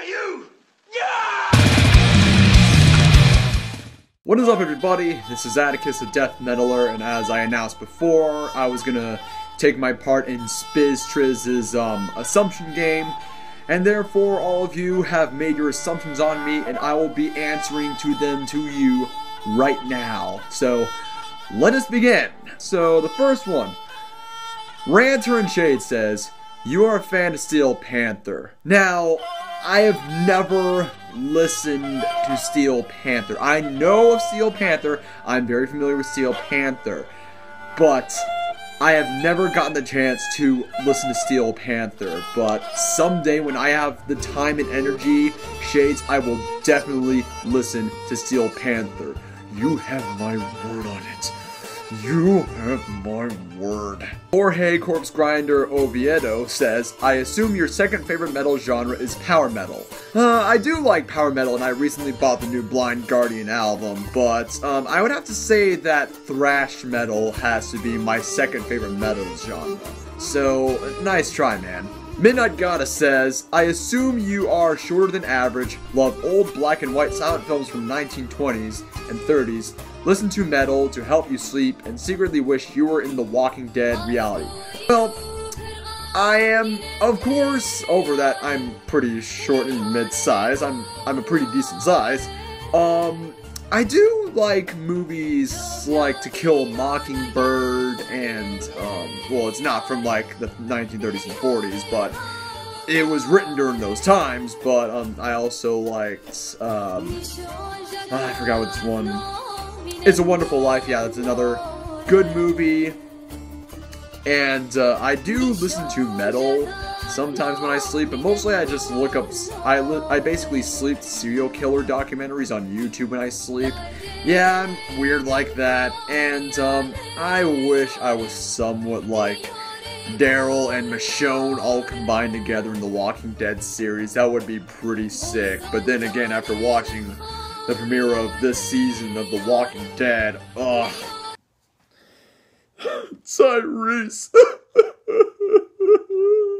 about you? What is up, everybody? This is Atticus, the Death Metaler, and as I announced before, I was gonna take my part in SpizTriz's assumption game, and therefore all of you have made your assumptions on me, and I will be answering to them to you right now. So, let us begin. So, the first one. Ranter and Shade says, you are a fan of Steel Panther. Now, I have never listened to Steel Panther. I know of Steel Panther, I'm very familiar with Steel Panther, but I have never gotten the chance to listen to Steel Panther. But someday when I have the time and energy, Shades, I will definitely listen to Steel Panther. You have my word on it. You have my word. Jorge Corpse Grinder Oviedo says, I assume your second favorite metal genre is power metal. I do like power metal, and I recently bought the new Blind Guardian album, but I would have to say that thrash metal has to be my second favorite metal genre. So, nice try, man. Midnight Goddess says, I assume you are shorter than average, love old black and white silent films from 1920s and 30s, listen to metal to help you sleep, and secretly wish you were in the Walking Dead reality. Well, I am, of course, over that I'm pretty short and mid-size. I'm a pretty decent size. I do like movies like To Kill a Mockingbird and, well, it's not from like the 1930s and 40s, but it was written during those times, but I also liked, I forgot which one. It's a Wonderful Life, yeah, that's another good movie. And I do listen to metal sometimes when I sleep, but mostly I just look up, I basically sleep serial killer documentaries on YouTube when I sleep. Yeah, I'm weird like that, and I wish I was somewhat like Daryl and Michonne all combined together in the Walking Dead series. That would be pretty sick, but then again, after watching the premiere of this season of The Walking Dead, ugh. Tyrese.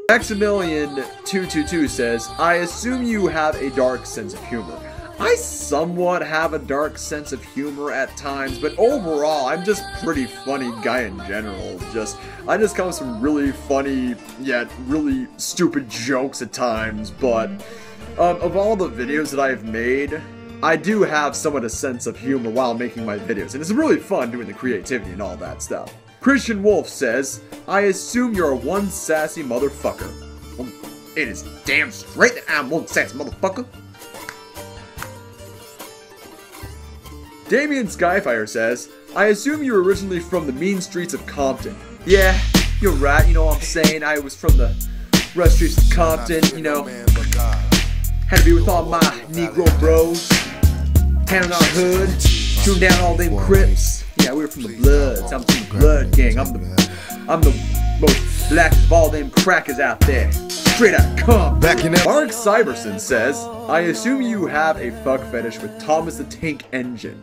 Maximilian222 says, I assume you have a dark sense of humor. I somewhat have a dark sense of humor at times, but overall, I'm just a pretty funny guy in general. I just come with some really funny, yet really stupid jokes at times, but of all the videos that I've made, I do have somewhat a sense of humor while making my videos, and it's really fun doing the creativity and all that stuff. Christian Wolf says, I assume you're one sassy motherfucker. Well, it is damn straight that I'm one sassy motherfucker. Damien Skyfire says, I assume you're originally from the mean streets of Compton. Yeah, you're right, you know what I'm saying? I was from the rough streets of Compton, you know. Had to be with all my Negro bros. Handing our hood, shooting down all them Crips. Yeah, we were from the Bloods. I'm from the Blood Gang. I'm the most blackest of all them crackers out there. Straight out come. Mark Cyberson says, I assume you have a fuck fetish with Thomas the Tank Engine.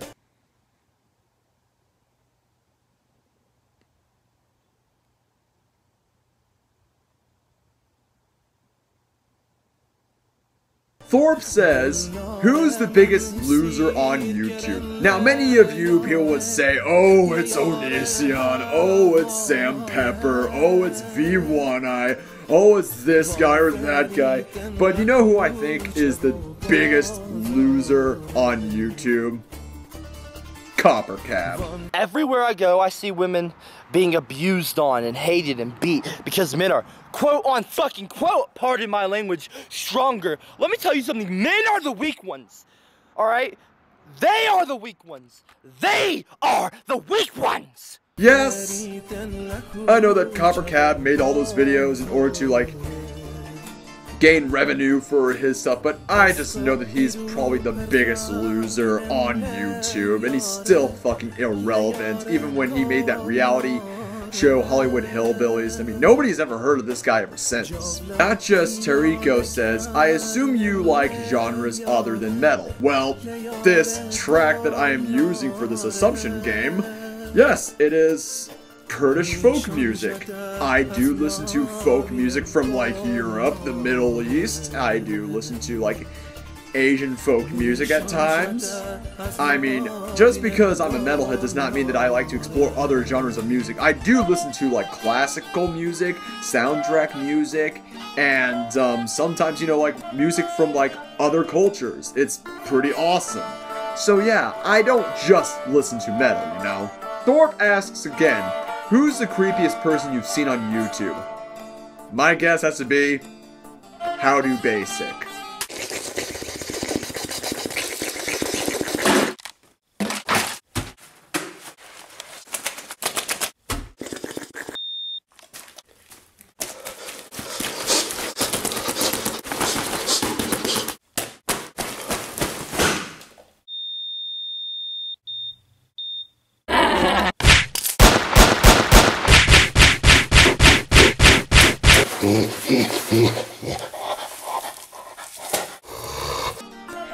Thorpe says, who's the biggest loser on YouTube? Now, many of you people would say, oh, it's Onision, oh, it's Sam Pepper, oh, it's V1I, oh, it's this guy or that guy. But you know who I think is the biggest loser on YouTube? Copper Cab. Everywhere I go, I see women being abused on and hated and beat because men are quote on fucking quote, pardon my language, stronger. Let me tell you something, men are the weak ones, alright? They are the weak ones. They are the weak ones! Yes! I know that Copper Cab made all those videos in order to, like, gain revenue for his stuff, but I just know that he's probably the biggest loser on YouTube, and he's still fucking irrelevant, even when he made that reality show Hollywood Hillbillies. I mean, nobody's ever heard of this guy ever since. Not just Tariko says, I assume you like genres other than metal. Well, this track that I am using for this assumption game, yes, it is Kurdish folk music. I do listen to folk music from like Europe, the Middle East. I do listen to like Asian folk music at times. I mean, just because I'm a metalhead does not mean that I like to explore other genres of music. I do listen to like classical music, soundtrack music, and sometimes, you know, like music from like other cultures. It's pretty awesome. So yeah, I don't just listen to metal, you know. Thorpe asks again, who's the creepiest person you've seen on YouTube? My guess has to be Howdy Basic.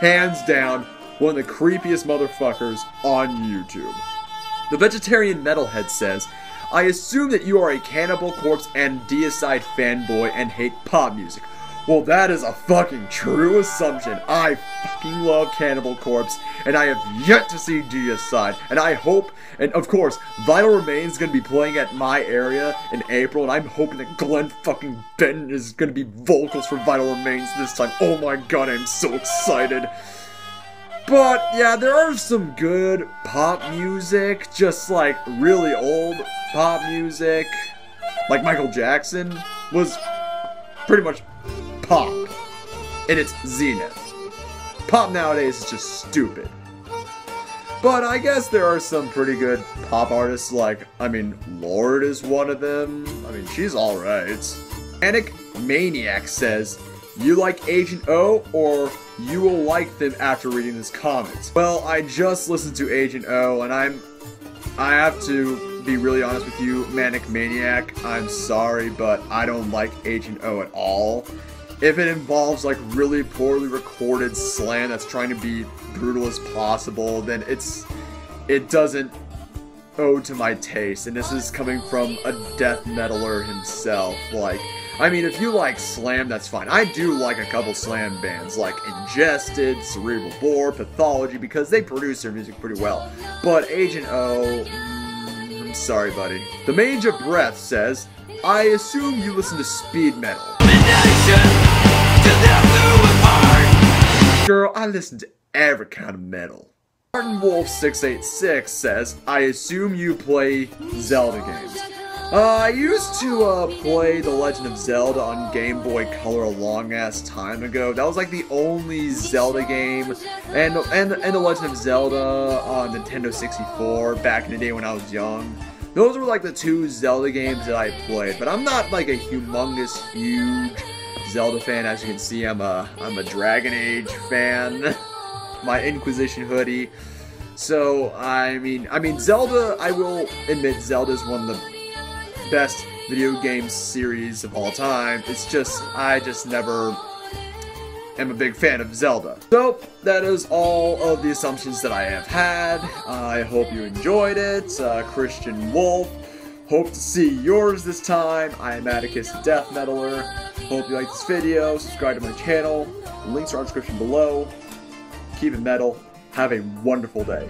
Hands down, one of the creepiest motherfuckers on YouTube. The Vegetarian Metalhead says, I assume that you are a Cannibal Corpse and Deicide fanboy and hate pop music. Well, that is a fucking true assumption. I fucking love Cannibal Corpse, and I have yet to see Deicide, and I hope, and of course, Vital Remains is going to be playing at my area in April, and I'm hoping that Glenn fucking Benton is going to be vocals for Vital Remains this time. Oh my god, I'm so excited. But, yeah, there are some good pop music, just like really old pop music. Like Michael Jackson was pretty much pop in its zenith. Pop nowadays is just stupid. But I guess there are some pretty good pop artists, like, I mean, Lorde is one of them. I mean, she's alright. Panic Maniac says, you like Agent O, or you will like them after reading this comment? Well, I just listened to Agent O, and I have to be really honest with you, Manic Maniac, I'm sorry, but I don't like Agent O at all. If it involves like really poorly recorded slam that's trying to be brutal as possible, then it doesn't owe to my taste, and this is coming from a death metaler himself. Like, I mean, if you like slam, that's fine. I do like a couple slam bands, like Ingested, Cerebral Bore, Pathology, because they produce their music pretty well. But Agent O, I'm sorry, buddy. The Mage of Breath says, I assume you listen to speed metal. Girl, I listen to every kind of metal. Martin Wolf 686 says, I assume you play Zelda games. I used to play The Legend of Zelda on Game Boy Color a long-ass time ago. That was like the only Zelda game, and The Legend of Zelda on Nintendo 64 back in the day when I was young. Those were like the two Zelda games that I played, but I'm not like a humongous, huge Zelda fan. As you can see, I'm a Dragon Age fan. My Inquisition hoodie. So I mean Zelda, I will admit Zelda is one of the best video game series of all time. It's just, I just never am a big fan of Zelda. So, that is all of the assumptions that I have had. I hope you enjoyed it. Christian Wolf, hope to see yours this time. I am Atticus the Death Metaler. Hope you liked this video. Subscribe to my channel. The links are in the description below. Keep it metal. Have a wonderful day.